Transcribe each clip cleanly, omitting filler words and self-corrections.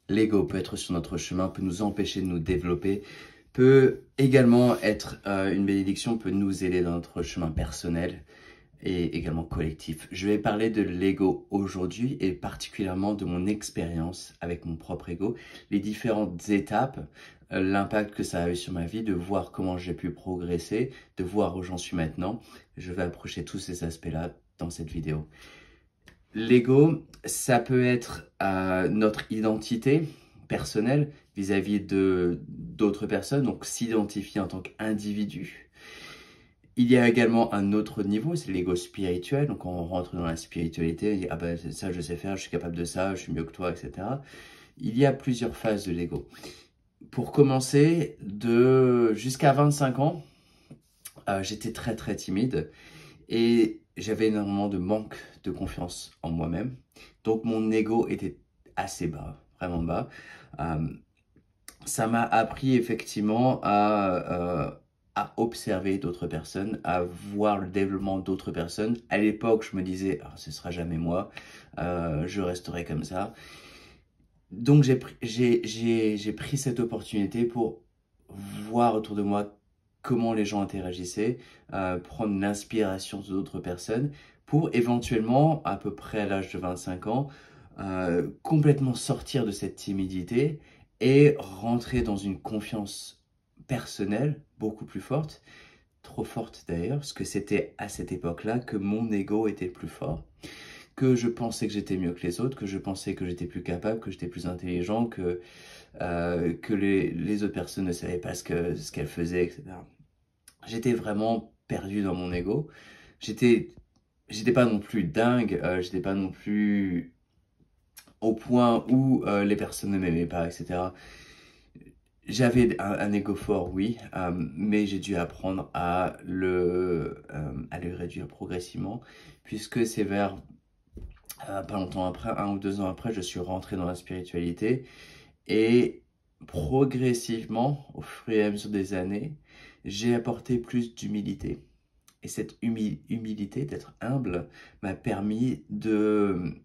L'ego peut être sur notre chemin, peut nous empêcher de nous développer, peut également être une bénédiction, peut nous aider dans notre chemin personnel et également collectif. Je vais parler de l'ego aujourd'hui et particulièrement de mon expérience avec mon propre ego, les différentes étapes, l'impact que ça a eu sur ma vie, de voir comment j'ai pu progresser, de voir où j'en suis maintenant. Je vais approcher tous ces aspects-là dans cette vidéo. L'ego, ça peut être notre identité personnelle vis-à-vis de d'autres personnes, donc s'identifier en tant qu'individu. Il y a également un autre niveau, c'est l'ego spirituel. Donc, quand on rentre dans la spiritualité, on dit, ah ben ça je sais faire, je suis capable de ça, je suis mieux que toi, etc. Il y a plusieurs phases de l'ego. Pour commencer, jusqu'à 25 ans, j'étais très très timide et j'avais énormément de manque de confiance en moi-même. Donc, mon ego était assez bas, vraiment bas. Ça m'a appris effectivement à observer d'autres personnes, à voir le développement d'autres personnes. À l'époque, je me disais, ah, ce sera jamais moi, je resterai comme ça. Donc j'ai pris cette opportunité pour voir autour de moi comment les gens interagissaient, prendre l'inspiration d'autres personnes pour éventuellement, à peu près à l'âge de 25 ans, complètement sortir de cette timidité et rentrer dans une confiance personnelle beaucoup plus forte, trop forte d'ailleurs, parce que c'était à cette époque-là que mon ego était le plus fort, que je pensais que j'étais mieux que les autres, que je pensais que j'étais plus capable, que j'étais plus intelligent, que les autres personnes ne savaient pas ce qu'elles faisaient, etc. J'étais vraiment perdu dans mon ego. J'étais pas non plus dingue, j'étais pas non plus au point où les personnes ne m'aimaient pas, etc. J'avais un ego fort, oui, mais j'ai dû apprendre à le réduire progressivement, puisque c'est vers pas longtemps après, 1 ou 2 ans après, je suis rentré dans la spiritualité et progressivement, au fur et à mesure des années, j'ai apporté plus d'humilité. Et cette humilité, d'être humble, m'a permis de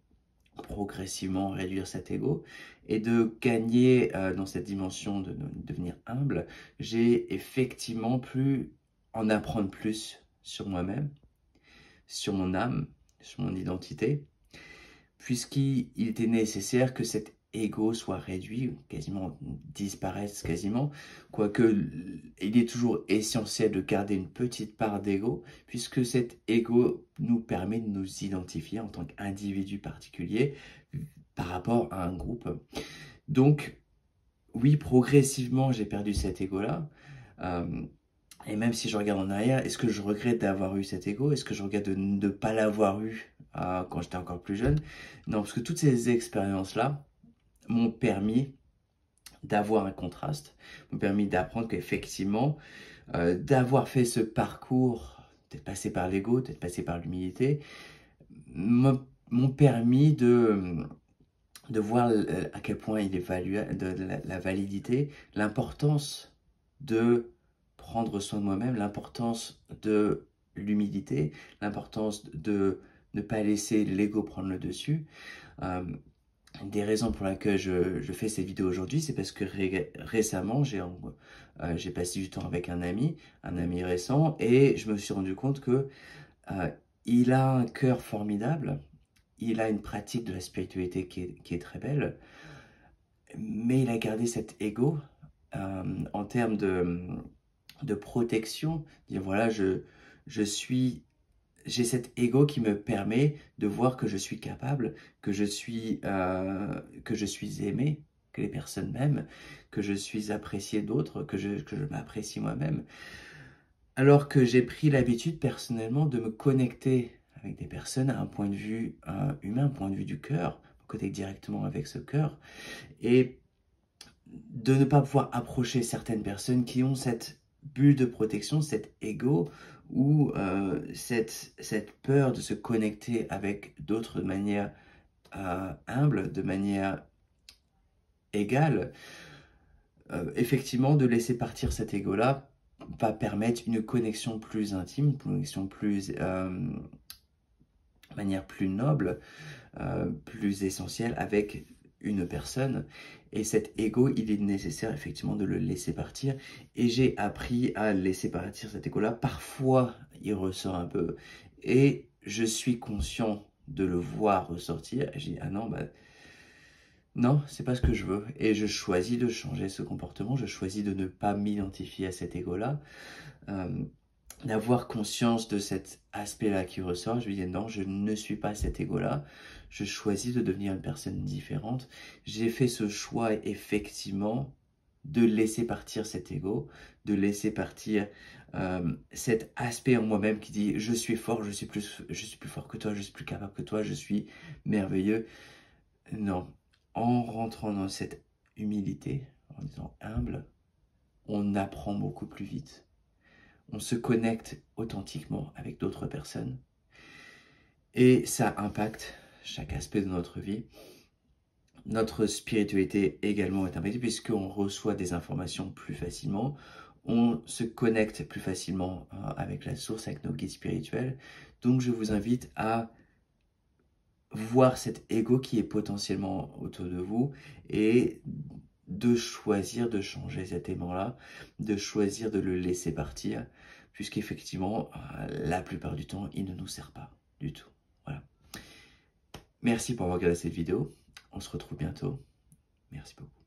progressivement réduire cet ego et de gagner dans cette dimension de devenir humble. J'ai effectivement pu en apprendre plus sur moi-même, sur mon âme, sur mon identité, puisqu'il était nécessaire que cet ego soit réduit, quasiment disparaisse quasiment, quoique il est toujours essentiel de garder une petite part d'ego, puisque cet ego nous permet de nous identifier en tant qu'individu particulier par rapport à un groupe. Donc, oui, progressivement, j'ai perdu cet ego-là. Et même si je regarde en arrière, est-ce que je regrette d'avoir eu cet ego? Est-ce que je regrette de ne pas l'avoir eu quand j'étais encore plus jeune? Non, parce que toutes ces expériences-là m'ont permis d'avoir un contraste, m'ont permis d'apprendre qu'effectivement, d'avoir fait ce parcours, d'être passé par l'ego, d'être passé par l'humilité, m'ont permis de voir à quel point il évalue de la validité, l'importance de prendre soin de moi-même, l'importance de l'humilité, l'importance de ne pas laisser l'ego prendre le dessus. Des raisons pour lesquelles je fais ces vidéos aujourd'hui, c'est parce que récemment, j'ai passé du temps avec un ami récent, et je me suis rendu compte que il a un cœur formidable, il a une pratique de la spiritualité qui est très belle, mais il a gardé cet ego en termes de protection, dire voilà, j'ai cet ego qui me permet de voir que je suis capable, que je suis aimé, que les personnes m'aiment, que je suis apprécié d'autres, que je m'apprécie moi-même. Alors que j'ai pris l'habitude personnellement de me connecter avec des personnes à un point de vue humain, un point de vue du cœur, me connecter directement avec ce cœur, et de ne pas pouvoir approcher certaines personnes qui ont cette bulle de protection, cet ego, ou cette peur de se connecter avec d'autres de manière humble, de manière égale. Effectivement, de laisser partir cet ego-là va permettre une connexion plus intime, une connexion plus, de manière plus noble, plus essentielle avec une personne. Et cet ego, il est nécessaire effectivement de le laisser partir. Et j'ai appris à laisser partir cet ego-là. Parfois, il ressort un peu. Et je suis conscient de le voir ressortir. Et j'ai dit, ah non, bah, non, c'est pas ce que je veux. Et je choisis de changer ce comportement. Je choisis de ne pas m'identifier à cet ego-là. D'avoir conscience de cet aspect-là qui ressort, je lui dis non, je ne suis pas cet ego-là, je choisis de devenir une personne différente. J'ai fait ce choix effectivement de laisser partir cet ego, de laisser partir cet aspect en moi-même qui dit je suis fort, je suis plus fort que toi, je suis plus capable que toi, je suis merveilleux. Non, en rentrant dans cette humilité, en étant humble, on apprend beaucoup plus vite. On se connecte authentiquement avec d'autres personnes et ça impacte chaque aspect de notre vie. Notre spiritualité également est impactée puisqu'on reçoit des informations plus facilement, on se connecte plus facilement avec la source, avec nos guides spirituels. Donc je vous invite à voir cet ego qui est potentiellement autour de vous et de choisir de changer cet aimant-là, de choisir de le laisser partir, puisqu'effectivement, la plupart du temps, il ne nous sert pas du tout. Voilà. Merci pour avoir regardé cette vidéo. On se retrouve bientôt. Merci beaucoup.